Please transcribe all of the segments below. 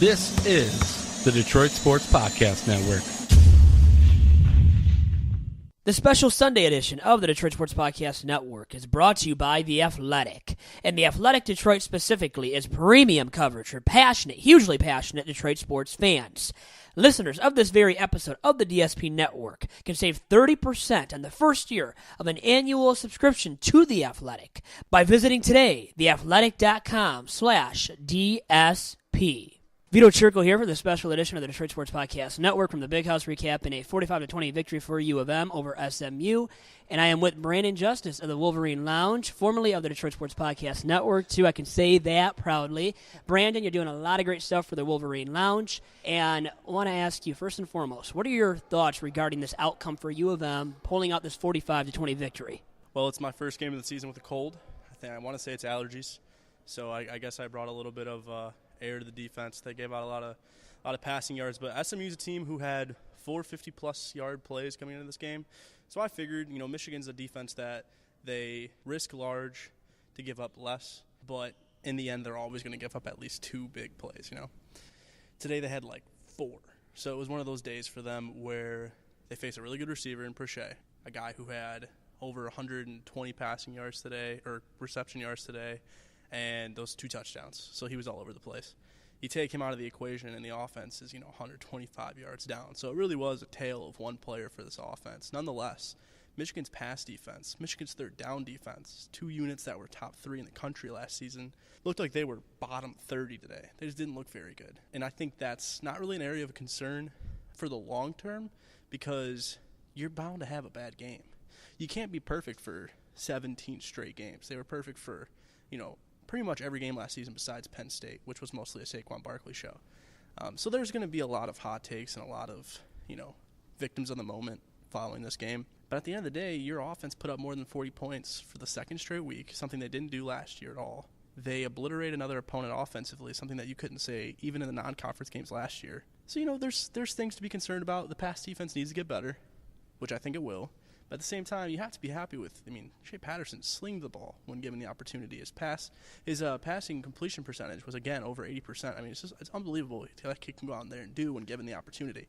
This is the Detroit Sports Podcast Network. The special Sunday edition of the Detroit Sports Podcast Network is brought to you by The Athletic. And The Athletic Detroit specifically is premium coverage for passionate, hugely passionate Detroit sports fans. Listeners of this very episode of the DSP Network can save 30% on the first year of an annual subscription to The Athletic by visiting today, theathletic.com/DSP. Vito here for the special edition of the Detroit Sports Podcast Network from the Big House recap in a 45-20 victory for U of M over SMU. And I am with Brandon Justice of the Wolverine Lounge, formerly of the Detroit Sports Podcast Network, too. I can say that proudly. Brandon, you're doing a lot of great stuff for the Wolverine Lounge. And I want to ask you, first and foremost, what are your thoughts regarding this outcome for U of M pulling out this 45-20 victory? Well, it's my first game of the season with a cold. I want to say it's allergies. So I guess I brought a little bit of air to the defense. They gave out a lot of passing yards, but SMU's a team who had 450-plus yard plays coming into this game. So I figured, Michigan's a defense that they risk large to give up less, but in the end, they're always going to give up at least two big plays, Today they had like 4. So it was one of those days for them where they faced a really good receiver in Shea, a guy who had over 120 passing yards today, or reception yards today, and those 2 touchdowns. So he was all over the place. You take him out of the equation, and the offense is, 125 yards down. So it really was a tale of one player for this offense. Nonetheless, Michigan's pass defense, Michigan's third down defense, 2 units that were top 3 in the country last season, looked like they were bottom 30 today. They just didn't look very good. And I think that's not really an area of concern for the long term because you're bound to have a bad game. You can't be perfect for 17 straight games. They were perfect for, pretty much every game last season besides Penn State, which was mostly a Saquon Barkley show. So there's going to be a lot of hot takes and a lot of, victims of the moment following this game. But at the end of the day, your offense put up more than 40 points for the second straight week, something they didn't do last year at all. They obliterate another opponent offensively, something that you couldn't say even in the non-conference games last year. So, there's things to be concerned about. The pass defense needs to get better, which I think it will. But at the same time, you have to be happy with, Shea Patterson slinged the ball when given the opportunity. His passing completion percentage was, again, over 80%. It's unbelievable what that kid can go out there and do when given the opportunity.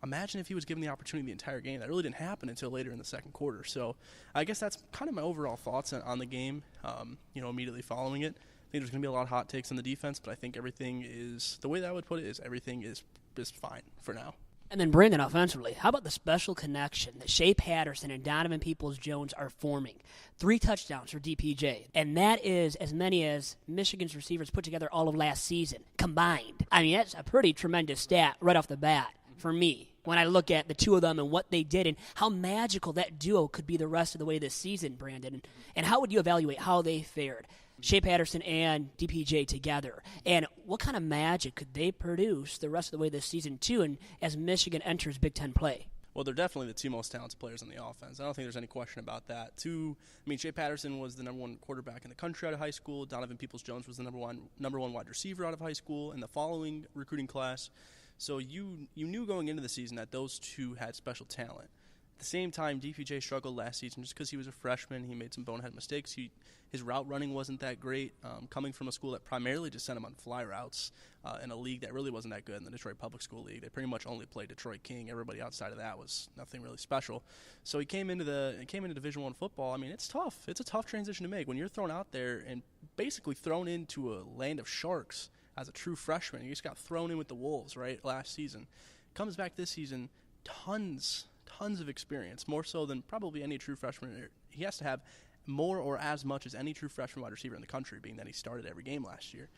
Imagine if he was given the opportunity the entire game. That really didn't happen until later in the second quarter. So I guess that's kind of my overall thoughts on the game, immediately following it. I think there's going to be a lot of hot takes on the defense, but I think everything is, the way that I would put it is everything is fine for now. And then, Brandon, offensively, how about the special connection that Shea Patterson and Donovan Peoples-Jones are forming? 3 touchdowns for DPJ, and that is as many as Michigan's receivers put together all of last season combined. That's a pretty tremendous stat right off the bat for me when I look at the 2 of them and what they did and how magical that duo could be the rest of the way this season, Brandon. And how would you evaluate how they fared? Shea Patterson and DPJ together. And what kind of magic could they produce the rest of the way this season, too, and as Michigan enters Big Ten play? Well, they're definitely the 2 most talented players on the offense. I don't think there's any question about that. Shea Patterson was the number 1 quarterback in the country out of high school. Donovan Peoples-Jones was the number one wide receiver out of high school in the following recruiting class. So you knew going into the season that those 2 had special talent. At the same time, DPJ struggled last season just because he was a freshman. He made some bonehead mistakes. His route running wasn't that great, coming from a school that primarily just sent him on fly routes in a league that really wasn't that good in the Detroit Public School League. They pretty much only played Detroit King. Everybody outside of that was nothing really special. So he came into Division I football. It's tough. It's a tough transition to make when you're thrown out there and basically thrown into a land of sharks as a true freshman. You just got thrown in with the Wolves, right, last season. Comes back this season, tons of experience, more so than probably any true freshman. He has to have more or as much as any true freshman wide receiver in the country, being that he started every game last year.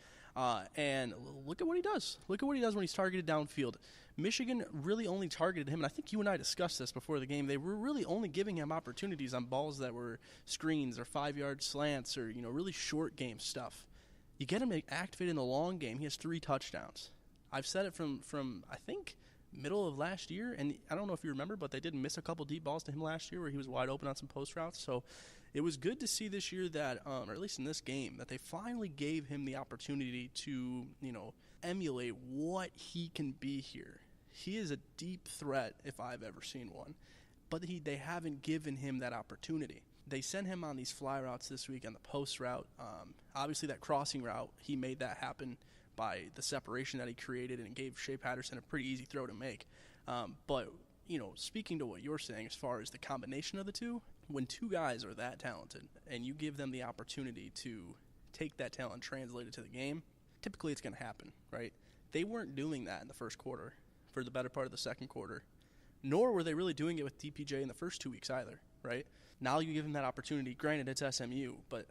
And look at what he does. Look at what he does when he's targeted downfield. Michigan really only targeted him, and I think you and I discussed this before the game. They were really only giving him opportunities on balls that were screens or 5-yard slants or really short game stuff. You get him activated in the long game, he has 3 touchdowns. I've said it from I think middle of last year, and I don't know if you remember, but they did miss a couple deep balls to him last year where he was wide open on some post routes. So it was good to see this year that, or at least in this game, that they finally gave him the opportunity to, emulate what he can be here. He is a deep threat if I've ever seen one, but they haven't given him that opportunity. They sent him on these fly routes this week on the post route. Obviously that crossing route, he made that happen by the separation that he created, and it gave Shea Patterson a pretty easy throw to make. But, speaking to what you're saying as far as the combination of the two, when two guys are that talented and you give them the opportunity to take that talent and translate it to the game, typically it's going to happen, right? They weren't doing that in the first quarter for the better part of the second quarter, nor were they really doing it with DPJ in the first 2 weeks either, right? Now you give them that opportunity. Granted, it's SMU, but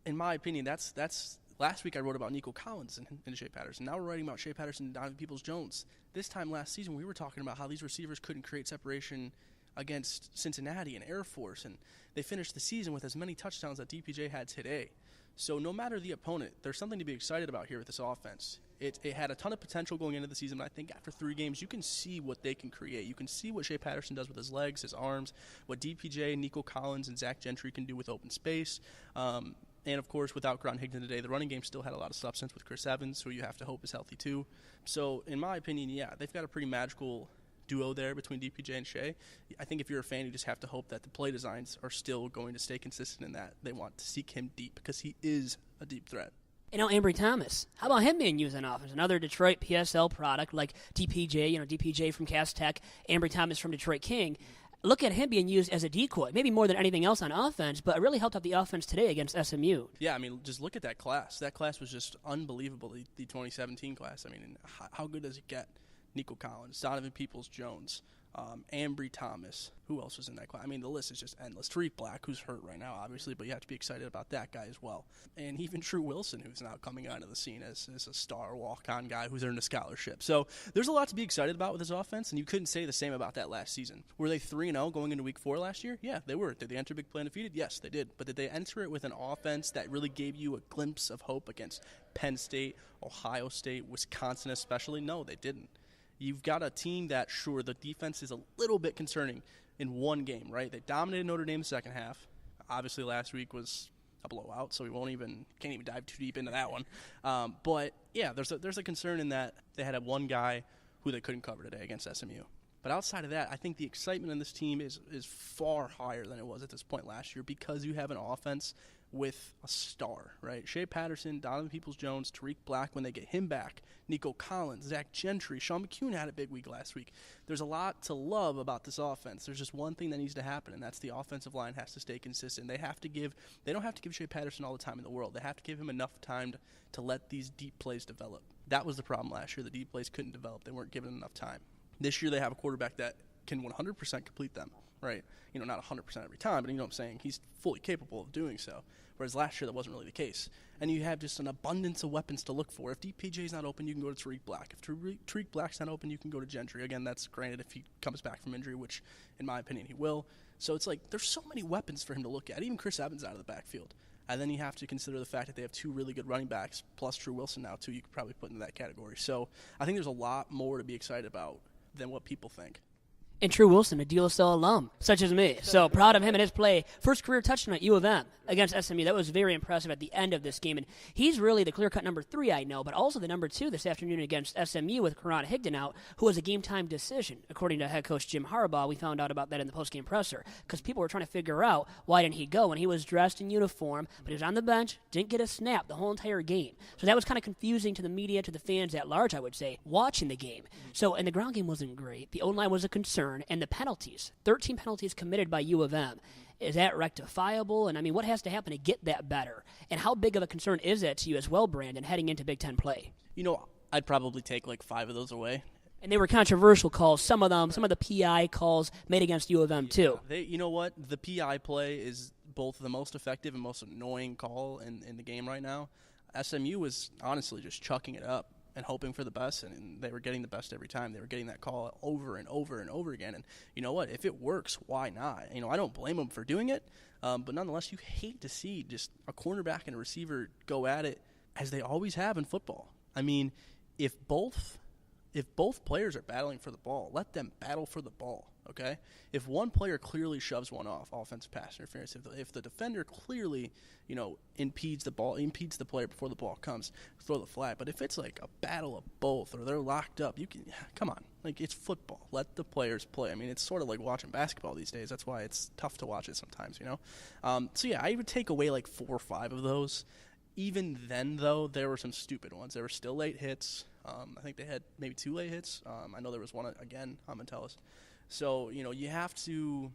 in my opinion, that's last week I wrote about Nico Collins and Shea Patterson. Now we're writing about Shea Patterson and Donovan Peoples-Jones. This time last season, we were talking about how these receivers couldn't create separation against Cincinnati and Air Force, and they finished the season with as many touchdowns that DPJ had today. So no matter the opponent, there's something to be excited about here with this offense. It had a ton of potential going into the season, but I think after 3 games, you can see what they can create. You can see what Shea Patterson does with his legs, his arms, what DPJ, Nico Collins, and Zach Gentry can do with open space. And, of course, without Grant Higdon today, the running game still had a lot of substance with Chris Evans, who you have to hope is healthy too. So, in my opinion, yeah, they've got a pretty magical duo there between DPJ and Shea. I think if you're a fan, you just have to hope that the play designs are still going to stay consistent in that they want to seek him deep, because he is a deep threat. And now Ambry Thomas, how about him being used in offense? Another Detroit PSL product like DPJ, DPJ from Cass Tech, Ambry Thomas from Detroit King. Look at him being used as a decoy, maybe more than anything else on offense, but it really helped out the offense today against SMU. Yeah, I mean, just look at that class. That class was just unbelievable, the 2017 class. I mean, how good does it get? Nico Collins, Donovan Peoples-Jones, Ambry Thomas. Who else was in that class? I mean, the list is just endless. Tariq Black, who's hurt right now, obviously, but you have to be excited about that guy as well. And even True Wilson, who's now coming onto the scene as a star walk-on guy who's earned a scholarship. So there's a lot to be excited about with this offense, and you couldn't say the same about that last season. Were they 3-0 going into Week 4 last year? Yeah, they were. Did they enter Big Play undefeated? Yes, they did. But did they enter it with an offense that really gave you a glimpse of hope against Penn State, Ohio State, Wisconsin especially? No, they didn't. You've got a team that, sure, the defense is a little bit concerning in one game, right? They dominated Notre Dame the second half. Obviously, last week was a blowout, so we can't even dive too deep into that one. But yeah, there's a concern in that they had one guy who they couldn't cover today against SMU. But outside of that, I think the excitement in this team is far higher than it was at this point last year, because you have an offense with a star, right? Shea Patterson, Donovan Peoples-Jones, Tariq Black when they get him back, Nico Collins, Zach Gentry, Sean McCune had a big week last week. There's a lot to love about this offense. There's just one thing that needs to happen, and that's the offensive line has to stay consistent. They don't have to give Shea Patterson all the time in the world. They have to give him enough time to let these deep plays develop. That was the problem last year. The deep plays couldn't develop. They weren't given enough time. This year they have a quarterback that can 100% complete them, right? Not 100% every time, but you know what I'm saying? He's fully capable of doing so, whereas last year that wasn't really the case. And you have just an abundance of weapons to look for. If DPJ's not open, you can go to Tariq Black. If Tariq Black's not open, you can go to Gentry. Again, that's granted if he comes back from injury, which in my opinion he will. So it's like there's so many weapons for him to look at, even Chris Evans out of the backfield. And then you have to consider the fact that they have 2 really good running backs, plus True Wilson now, too. You could probably put into that category. So I think there's a lot more to be excited about than what people think. And True Wilson, a De La Salle alum, such as me. So proud of him and his play. First career touchdown at U of M against SMU. That was very impressive at the end of this game. And he's really the clear-cut number 3, I know, but also the number 2 this afternoon against SMU with Grant Higdon out, who was a game-time decision. According to head coach Jim Harbaugh, we found out about that in the postgame presser, because people were trying to figure out why didn't he go. And he was dressed in uniform, but he was on the bench, didn't get a snap the whole entire game. So that was kind of confusing to the media, to the fans at large, I would say, watching the game. So, and the ground game wasn't great. The O-line was a concern, and the penalties. 13 penalties committed by U of M. Is that rectifiable? And, I mean, what has to happen to get that better? And how big of a concern is that to you as well, Brandon, heading into Big Ten play? I'd probably take like 5 of those away. And they were controversial calls. Some of the PI calls made against U of M, too. You know what? The PI play is both the most effective and most annoying call in the game right now. SMU was honestly just chucking it up and hoping for the best, and they were getting the best every time. They were getting that call over and over and over again. And you know what? If it works, why not? I don't blame them for doing it, but nonetheless, you hate to see just a cornerback and a receiver go at it as they always have in football. I mean, if both players are battling for the ball, let them battle for the ball, okay? If one player clearly shoves one off, offensive pass interference, if the defender clearly, impedes the player before the ball comes, throw the flag. But if it's like a battle of both or they're locked up, come on. Like, it's football. Let the players play. I mean, it's sort of like watching basketball these days. That's why it's tough to watch it sometimes, So, yeah, I would take away like 4 or 5 of those. Even then, though, there were some stupid ones. There were still late hits. I think they had maybe 2 late hits. I know there was one again on Metellus. So, you have to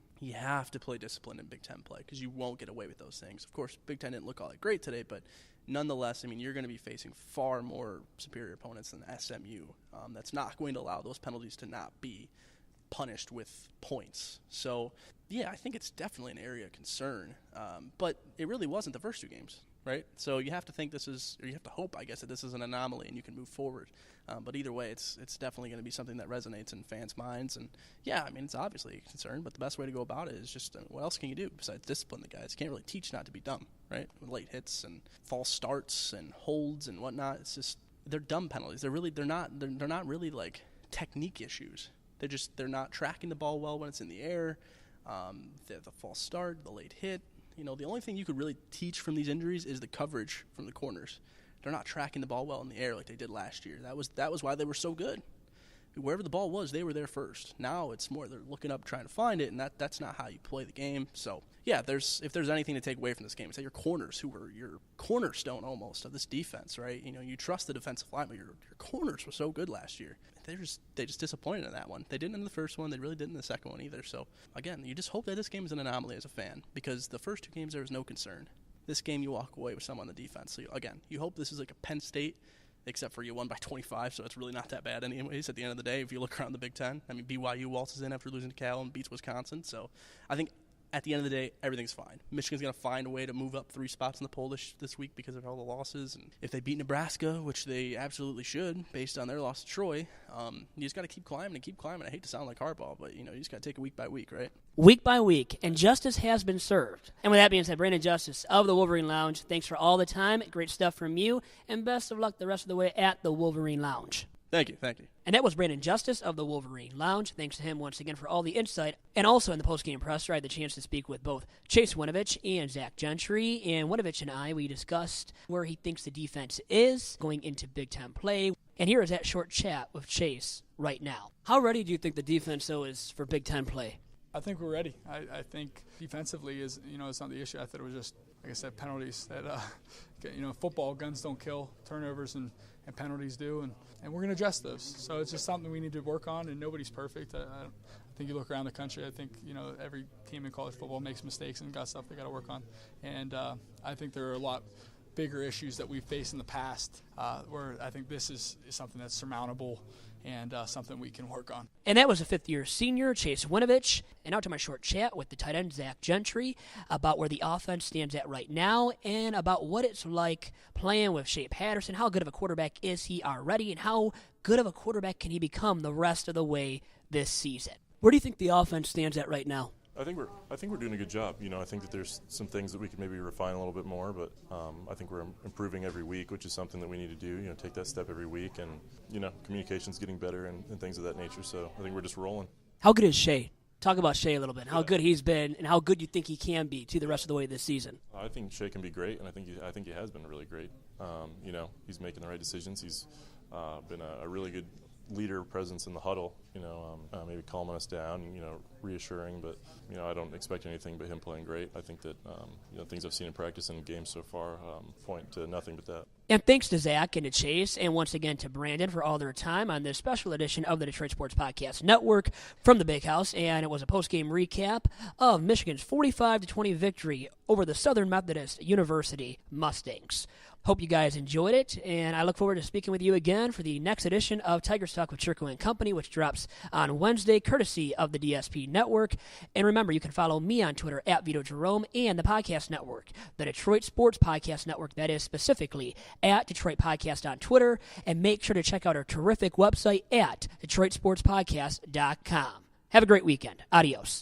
play discipline in Big Ten play because you won't get away with those things. Of course, Big Ten didn't look all that great today, but nonetheless, you're going to be facing far more superior opponents than SMU. That's not going to allow those penalties to not be punished with points. So, yeah, I think it's definitely an area of concern. But it really wasn't the first 2 games, right? So you have to think you have to hope, I guess, that this is an anomaly and you can move forward. But either way, it's definitely going to be something that resonates in fans' minds. And, yeah, it's obviously a concern, but the best way to go about it is just what else can you do besides discipline the guys? You can't really teach not to be dumb, right? With late hits and false starts and holds and whatnot, it's just they're dumb penalties. They're not really like technique issues. They're not tracking the ball well when it's in the air. The false start, the late hit. The only thing you could really teach from these injuries is the coverage from the corners. They're not tracking the ball well in the air like they did last year. That was why they were so good. Wherever the ball was, they were there first. Now it's more they're looking up trying to find it, and that's not how you play the game. So, yeah, if there's anything to take away from this game, it's that your corners, who were your cornerstone almost of this defense, right? You trust the defensive line, but your corners were so good last year. They just disappointed in that one. They didn't in the first one. They really didn't in the second one either. So, again, you just hope that this game is an anomaly as a fan because the first 2 games there was no concern. This game you walk away with someone on the defense. So, again, you hope this is like a Penn State, except for you won by 25, so it's really not that bad anyways at the end of the day if you look around the Big Ten. BYU waltzes in after losing to Cal and beats Wisconsin. So I think at the end of the day, everything's fine. Michigan's going to find a way to move up 3 spots in the poll this week because of all the losses. And if they beat Nebraska, which they absolutely should based on their loss to Troy, you just got to keep climbing and keep climbing. I hate to sound like Harbaugh, but you just got to take it week by week, right? Week by week, and justice has been served. And with that being said, Brandon Justice of the Wolverine Lounge, thanks for all the time. Great stuff from you, and best of luck the rest of the way at the Wolverine Lounge. Thank you. And that was Brandon Justice of the Wolverine Lounge. Thanks to him once again for all the insight. And also in the postgame presser, I had the chance to speak with both Chase Winovich and Zach Gentry. And Winovich and we discussed where he thinks the defense is going into Big Ten play. And here is that short chat with Chase right now. How ready do you think the defense, though, is for Big Ten play? I think we're ready. I think defensively is it's not the issue. I thought it was just, like I said, penalties that, football, guns don't kill, turnovers and penalties do, and we're going to address those. So it's just something we need to work on, and nobody's perfect. I think you look around the country, I think, every team in college football makes mistakes and got stuff they got to work on. And I think there are a lot bigger issues that we've faced in the past where I think this is something that's surmountable and something we can work on. And that was a fifth-year senior, Chase Winovich. And now to my short chat with the tight end, Zach Gentry, about where the offense stands at right now and about what it's like playing with Shea Patterson. How good of a quarterback is he already, and how good of a quarterback can he become the rest of the way this season? Where do you think the offense stands at right now? I think we're doing a good job. I think that there's some things that we could maybe refine a little bit more, but I think we're improving every week, which is something that we need to do. Take that step every week, and communication's getting better and things of that nature. So I think we're just rolling. How good is Shea? Talk about Shea a little bit. How good he's been, and how good you think he can be to the rest of the way this season. I think Shea can be great, and I think he has been really great. He's making the right decisions. He's been a really good leader presence in the huddle, maybe calming us down, reassuring, but, I don't expect anything but him playing great. I think that, things I've seen in practice and games so far point to nothing but that. And thanks to Zach and to Chase, and once again to Brandon for all their time on this special edition of the Detroit Sports Podcast Network from the Big House. And it was a post-game recap of Michigan's 45-20 victory over the Southern Methodist University Mustangs. Hope you guys enjoyed it, and I look forward to speaking with you again for the next edition of Tiger Talk with Chirko & Company, which drops on Wednesday, courtesy of the DSP Network. And remember, you can follow me on Twitter at Vito Jerome and the Podcast Network, the Detroit Sports Podcast Network, that is specifically at Detroit Podcast on Twitter. And make sure to check out our terrific website at DetroitSportsPodcast.com. Have a great weekend. Adios.